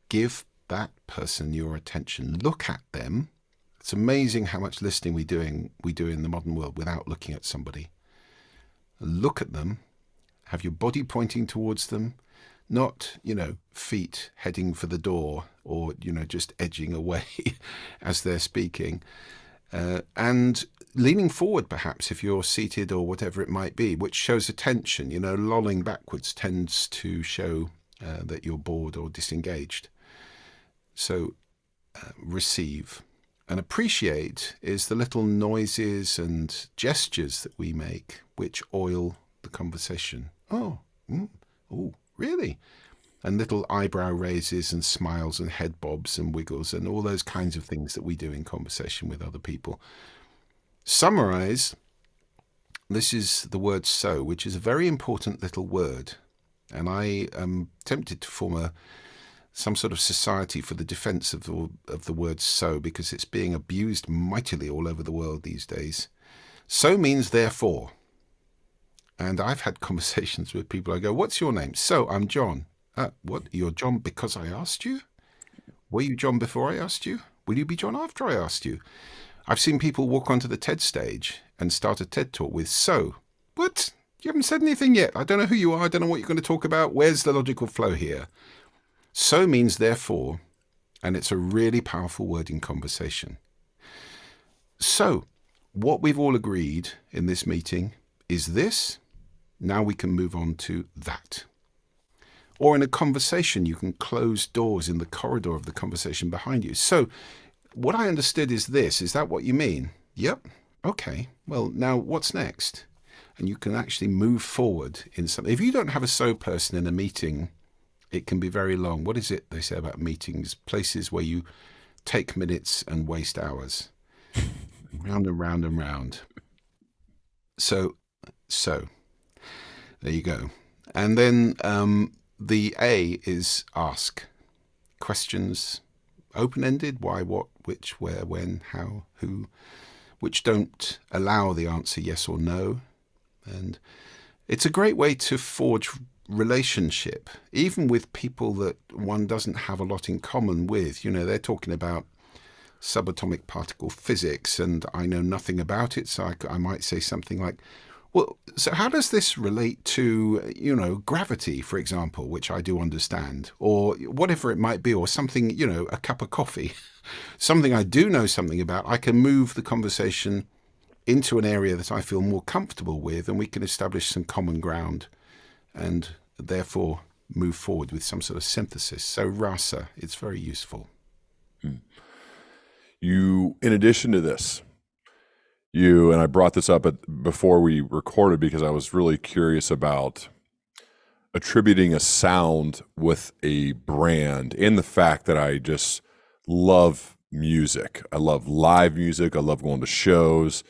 give that person your attention. Look at them. It's amazing how much listening we do in the modern world without looking at somebody. Look at them. Have your body pointing towards them. Not, feet heading for the door or, just edging away as they're speaking. And leaning forward, perhaps, if you're seated or whatever it might be, which shows attention. Lolling backwards tends to show that you're bored or disengaged. So receive. And appreciate is the little noises and gestures that we make which oil the conversation. Oh, really? And little eyebrow raises and smiles and head bobs and wiggles and all those kinds of things that we do in conversation with other people. Summarize, this is the word so, which is a very important little word. And I am tempted to form some sort of society for the defense of the word so, because it's being abused mightily all over the world these days. So means therefore. And I've had conversations with people. I go, what's your name? So, I'm John. What? You're John because I asked you? Were you John before I asked you? Will you be John after I asked you? I've seen people walk onto the TED stage and start a TED talk with so. What? You haven't said anything yet. I don't know who you are. I don't know what you're going to talk about. Where's the logical flow here? So means therefore, and it's a really powerful word in conversation. So, what we've all agreed in this meeting is this. Now we can move on to that. Or in a conversation, you can close doors in the corridor of the conversation behind you. So, what I understood is this. Is that what you mean? Yep. Okay. Well, now what's next? And you can actually move forward in something. If you don't have a so person in a meeting, it can be very long. What is it they say about meetings? Places where you take minutes and waste hours. Round and round and round. So. There you go. And then the A is ask. Questions, open-ended, why, what, which, where, when, how, who, which don't allow the answer yes or no. And it's a great way to forge relationship, even with people that one doesn't have a lot in common with. They're talking about subatomic particle physics, and I know nothing about it, so I might say something like, well, so how does this relate to, gravity, for example, which I do understand, or whatever it might be, or something, a cup of coffee, something I do know something about. I can move the conversation into an area that I feel more comfortable with, and we can establish some common ground and therefore move forward with some sort of synthesis. So rasa, it's very useful. You, in addition to this, and I brought this up before we recorded because I was really curious about attributing a sound with a brand and the fact that I just love music. I love live music. I love going to shows.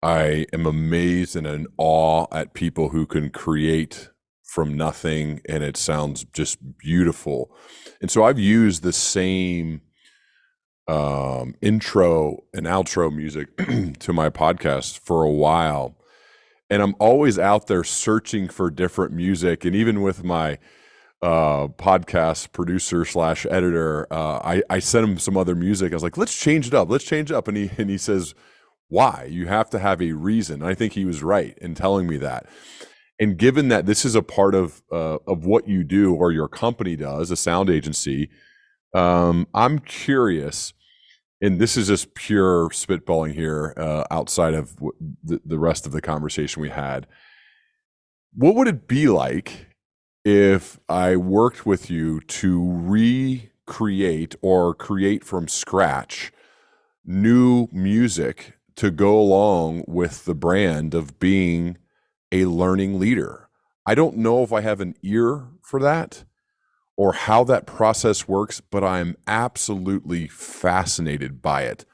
I am amazed and in awe at people who can create from nothing and it sounds just beautiful. And so I've used the same intro and outro music to my podcast for a while, and I'm always out there searching for different music. And even with my podcast producer / editor, I sent him some other music. I was like, let's change it up, and he says, why? You have to have a reason. And I think he was right in telling me that. And given that this is a part of what you do or your company does, a sound agency, I'm curious, and this is just pure spitballing here outside of the rest of the conversation we had. What would it be like if I worked with you to recreate or create from scratch new music to go along with the brand of being a learning leader? I don't know if I have an ear for that or how that process works, but I'm absolutely fascinated by it.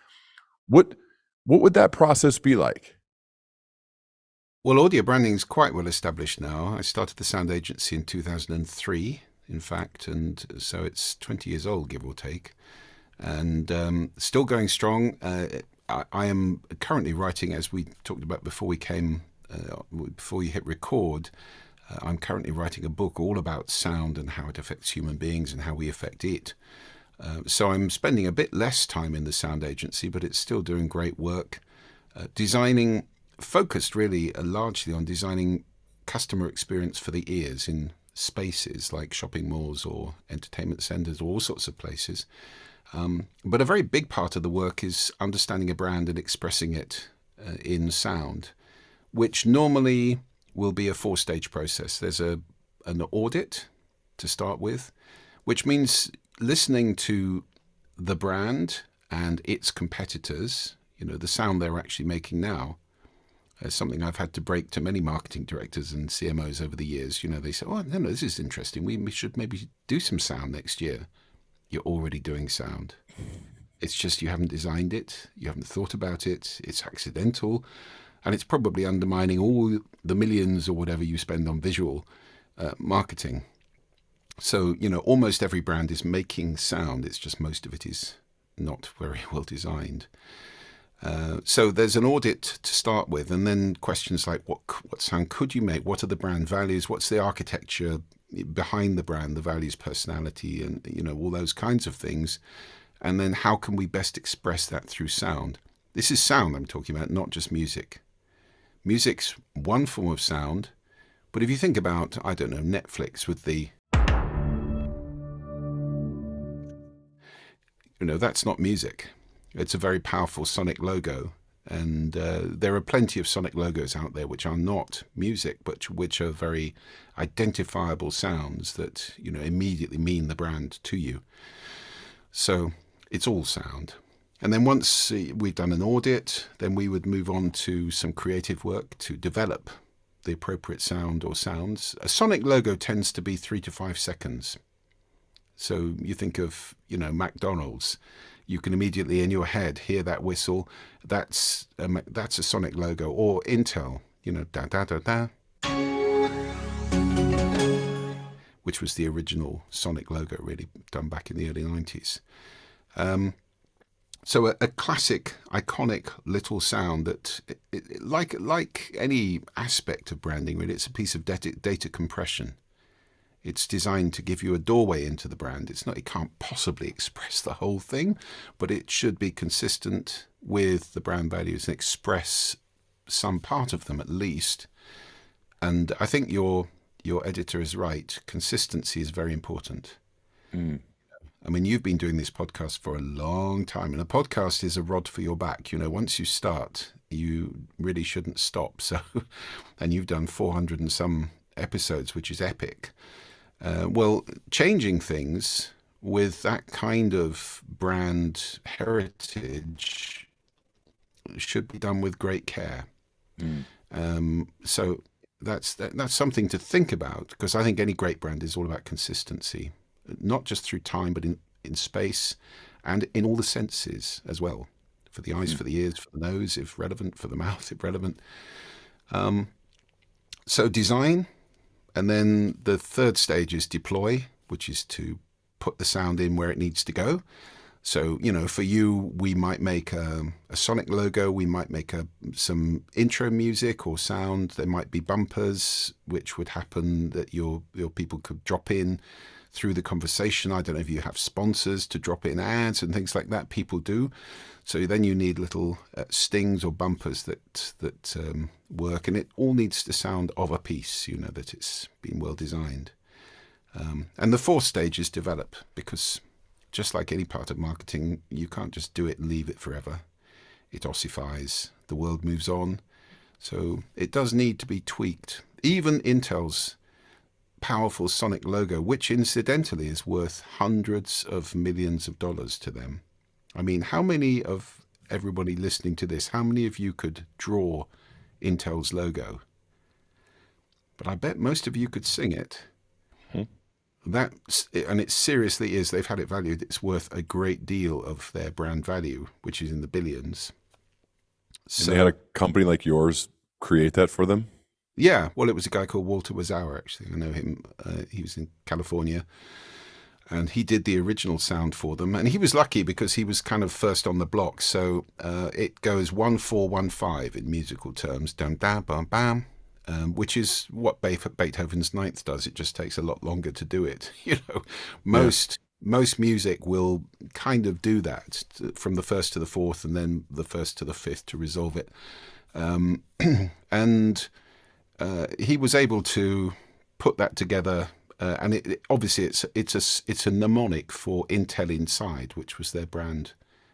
What would that process be like? Well, audio branding is quite well established now. I started the sound agency in 2003, in fact, and so it's 20 years old, give or take, and still going strong. I am currently writing, as we talked about before before you hit record, I'm currently writing a book all about sound and how it affects human beings and how we affect it. So I'm spending a bit less time in the sound agency, but it's still doing great work. Focused really largely on designing customer experience for the ears in spaces like shopping malls or entertainment centers or all sorts of places. But a very big part of the work is understanding a brand and expressing it in sound, which normally will be a 4-stage process. There's an audit to start with, which means listening to the brand and its competitors, the sound they're actually making now. Something I've had to break to many marketing directors and CMOs over the years. They say, oh, no, this is interesting. We should maybe do some sound next year. You're already doing sound. It's just you haven't designed it. You haven't thought about it. It's accidental. And it's probably undermining all the millions or whatever you spend on visual marketing. So, almost every brand is making sound. It's just most of it is not very well designed. So there's an audit to start with, and then questions like what sound could you make? What are the brand values? What's the architecture behind the brand, the values, personality, and all those kinds of things? And then how can we best express that through sound? This is sound I'm talking about, not just music. Music's one form of sound, but if you think about, I don't know, Netflix with the, that's not music. It's a very powerful sonic logo, and there are plenty of sonic logos out there which are not music, but which are very identifiable sounds that immediately mean the brand to you. So it's all sound. And then once we've done an audit, then we would move on to some creative work to develop the appropriate sound or sounds. A sonic logo tends to be 3 to 5 seconds. So you think of, McDonald's. You can immediately in your head hear that whistle. That's a sonic logo. Or Intel, da da da da. which was the original Sonic logo, really done back in the early 90s. So a classic, iconic little sound that, like any aspect of branding, really, it's a piece of data compression. It's designed to give you a doorway into the brand. It can't possibly express the whole thing, but it should be consistent with the brand values and express some part of them at least. And I think your editor is right. Consistency is very important. Mm. I mean, you've been doing this podcast for a long time, and a podcast is a rod for your back. Once you start, you really shouldn't stop. So, and you've done 400 and some episodes, which is epic. Well, changing things with that kind of brand heritage should be done with great care. So that's something to think about, because I think any great brand is all about consistency, not just through time, but in space and in all the senses as well. For the eyes, for the ears, for the nose, if relevant, for the mouth, if relevant. So design. And then the third stage is deploy, which is to put the sound in where it needs to go. So, for you, we might make a Sonic logo. We might make some intro music or sound. There might be bumpers, which would happen that your people could drop in through the conversation. I don't know if you have sponsors to drop in ads and things like that. People do. So then you need little stings or bumpers that work, and it all needs to sound of a piece, that it's been well designed. And the fourth stage is develop, because just like any part of marketing, you can't just do it and leave it forever. It ossifies. The world moves on. So it does need to be tweaked. Even Intel's powerful Sonic logo, which incidentally is worth hundreds of millions of dollars to them. I mean, how many of everybody listening to this, how many of you could draw Intel's logo? But I bet most of you could sing it. And it seriously is, they've had it valued, it's worth a great deal of their brand value, which is in the billions. So, and they had a company like yours create that for them? Yeah, well, it was a guy called Walter Wazower, actually. I know him. He was in California, and he did the original sound for them. And he was lucky because he was kind of first on the block. So it goes 1-4-1-5 in musical terms, dum da bam bam, which is what Beethoven's Ninth does. It just takes a lot longer to do it. Most music will kind of do that from the first to the fourth, and then the first to the fifth to resolve it. And he was able to put that together. And obviously it's a mnemonic for Intel Inside, which was their brand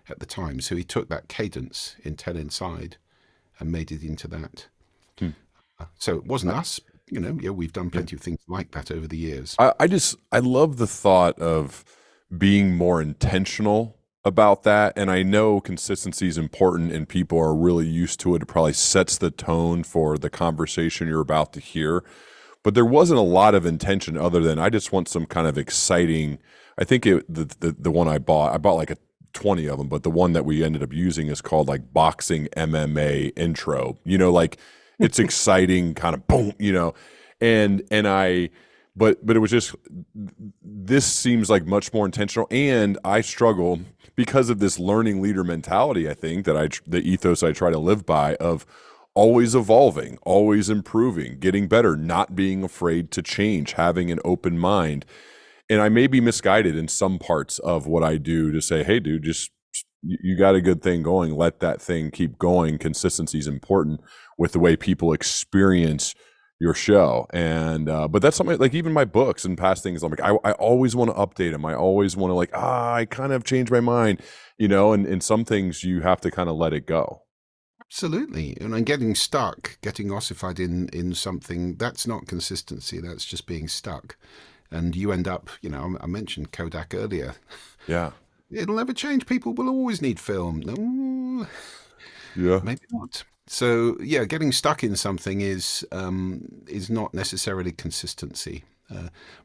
at the time. So he took that cadence, Intel Inside, and made it into that. So it wasn't us, we've done plenty of things like that over the years. I love the thought of being more intentional about that. And I know consistency is important and people are really used to it. It probably sets the tone for the conversation you're about to hear. But there wasn't a lot of intention other than I just want some kind of exciting. I think the one I bought like 20 of them, but the one that we ended up using is called like boxing MMA intro. Like it's exciting, kind of boom, but it was just, this seems like much more intentional, and I struggle because of this learning leader mentality. I think that the ethos I try to live by of always evolving, always improving, getting better, not being afraid to change, having an open mind. And I may be misguided in some parts of what I do to say, hey, dude, just you got a good thing going. Let that thing keep going. Consistency is important with the way people experience your show. And but that's something like even my books and past things. I'm like, I always want to update them. I always want to I kind of changed my mind, and some things you have to kind of let it go. Absolutely. And getting stuck, getting ossified in something, that's not consistency. That's just being stuck. And you end up, I mentioned Kodak earlier. Yeah. It'll never change. People will always need film. No, yeah, maybe not. So yeah, getting stuck in something is not necessarily consistency.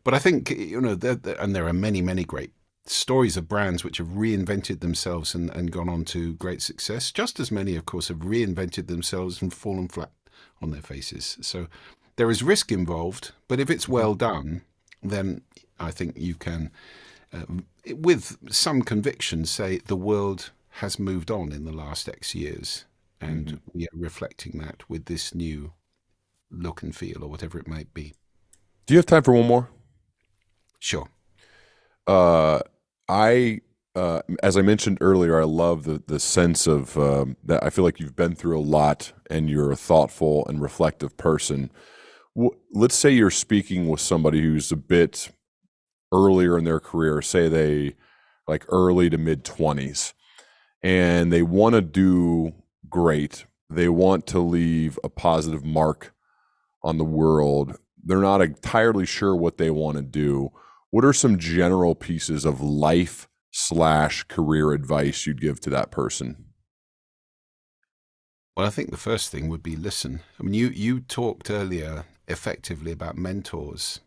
But I think and there are many great stories of brands which have reinvented themselves and gone on to great success. Just as many, of course, have reinvented themselves and fallen flat on their faces. So there is risk involved, but if it's well done, then I think you can, with some conviction, say the world has moved on in the last X years, and we are reflecting that with this new look and feel, or whatever it might be. Do you have time for one more? Sure. I as I mentioned earlier, I love the sense of that. I feel like you've been through a lot, and you're a thoughtful and reflective person. Let's say you're speaking with somebody who's a bit earlier in their career, say they like early to mid 20s, and they want to do great. They want to leave a positive mark on the world. They're not entirely sure what they want to do. What are some general pieces of life/career advice you'd give to that person? Well, I think the first thing would be listen. I mean, you talked earlier effectively about mentors,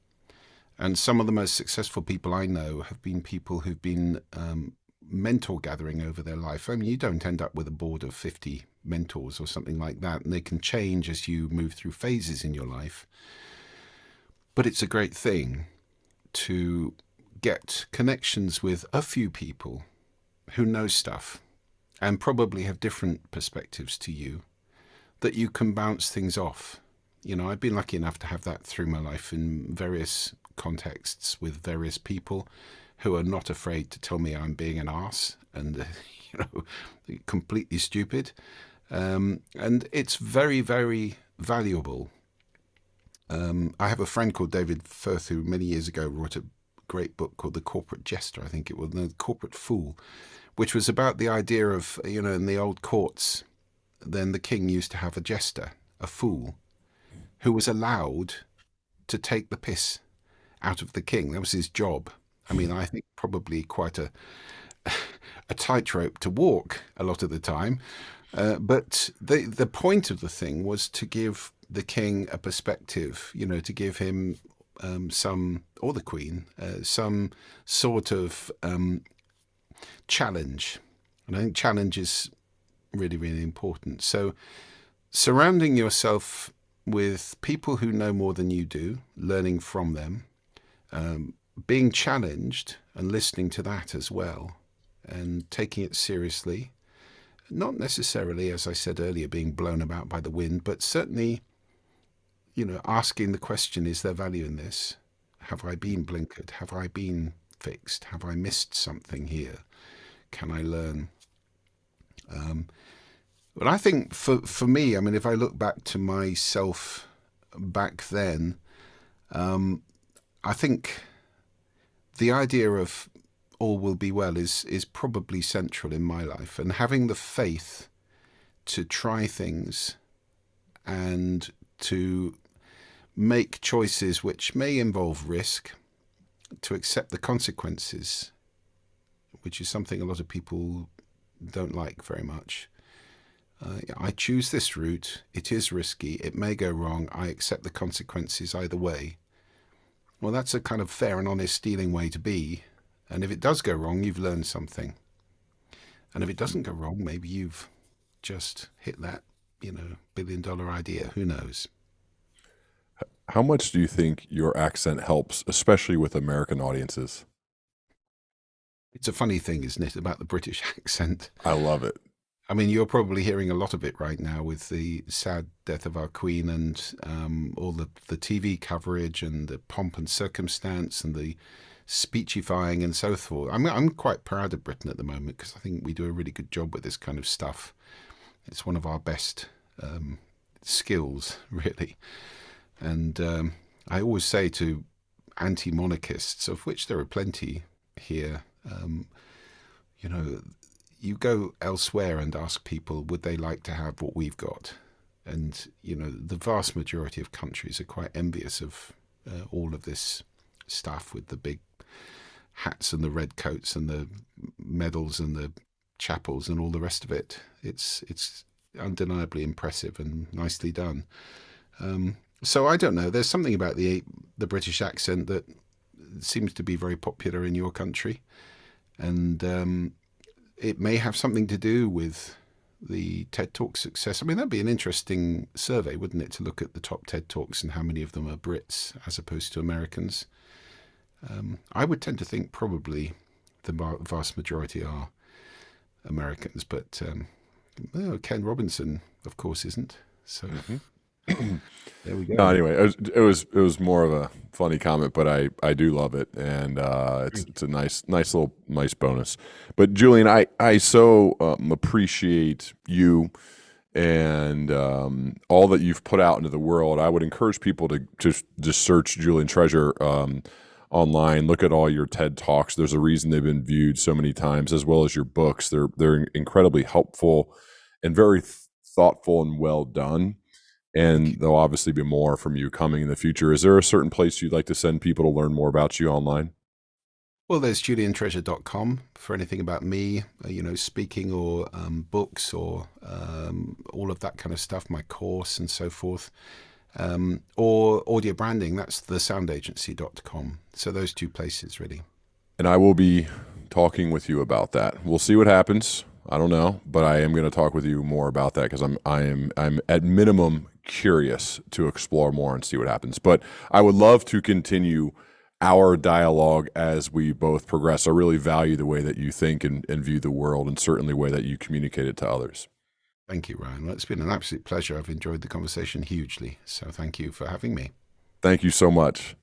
and some of the most successful people I know have been people who've been mentor gathering over their life. I mean, you don't end up with a board of 50 mentors or something like that, and they can change as you move through phases in your life. But it's a great thing to get connections with a few people who know stuff and probably have different perspectives to you, that you can bounce things off. You know, I've been lucky enough to have that through my life in various contexts with various people who are not afraid to tell me I'm being an arse and, you know, completely stupid. And it's very, very valuable. I have a friend called David Firth who many years ago wrote a great book called The Corporate Jester, I think it was, The Corporate Fool, which was about the idea of, you know, in the old courts, then the king used to have a jester, a fool, who was allowed to take the piss out of the king. That was his job. I mean, I think probably quite a tightrope to walk a lot of the time. But the point of the thing was to give the king a perspective, you know, to give him some, or the queen, some sort of challenge. And I think challenge is really, really important. So surrounding yourself with people who know more than you do, learning from them, being challenged and listening to that as well, and taking it seriously. Not necessarily, as I said earlier, being blown about by the wind, but certainly, you know, asking the question, is there value in this? Have I been blinkered? Have I been fixed? Have I missed something here? Can I learn? But I think for me, I mean, if I look back to myself back then, I think the idea of all will be well is probably central in my life, and having the faith to try things and to make choices which may involve risk, to accept the consequences, which is something a lot of people don't like very much. I choose this route. It is risky. It may go wrong. I accept the consequences either way. Well, that's a kind of fair and honest stealing way to be. And if it does go wrong, you've learned something. And if it doesn't go wrong, maybe you've just hit that, you know, $1 billion idea. Who knows? How much do you think your accent helps, especially with American audiences? It's a funny thing, isn't it, about the British accent? I love it. I mean, you're probably hearing a lot of it right now with the sad death of our Queen and all the TV coverage and the pomp and circumstance and the speechifying and so forth. I'm quite proud of Britain at the moment because I think we do a really good job with this kind of stuff. It's one of our best skills, really. And I always say to anti-monarchists, of which there are plenty here, you know, you go elsewhere and ask people, would they like to have what we've got? And, you know, the vast majority of countries are quite envious of all of this stuff with the big hats and the red coats and the medals and the chapels and all the rest of it. It's undeniably impressive and nicely done. So I don't know. There's something about the British accent that seems to be very popular in your country. And it may have something to do with the TED Talk success. I mean, that'd be an interesting survey, wouldn't it, to look at the top TED Talks and how many of them are Brits as opposed to Americans. I would tend to think probably the vast majority are Americans, but well, Ken Robinson, of course, isn't. So there we go. No, anyway, it was more of a funny comment, but I do love it, and it's a nice bonus. But Julian, I so appreciate you and all that you've put out into the world. I would encourage people to just search Julian Treasure online. Look at all your TED Talks. There's a reason they've been viewed so many times, as well as your books. They're incredibly helpful and very thoughtful and well done. And there'll obviously be more from you coming in the future. Is there a certain place you'd like to send people to learn more about you online? Well, there's juliantreasure.com for anything about me, speaking or books or all of that kind of stuff, my course and so forth. Or audio branding, that's thesoundagency.com. So those two places, really. And I will be talking with you about that. We'll see what happens. I don't know, but I am going to talk with you more about that because I'm at minimum curious to explore more and see what happens. But I would love to continue our dialogue as we both progress. I really value the way that you think and view the world, and certainly the way that you communicate it to others. Thank you, Ryan. Well, it's been an absolute pleasure. I've enjoyed the conversation hugely. So thank you for having me. Thank you so much.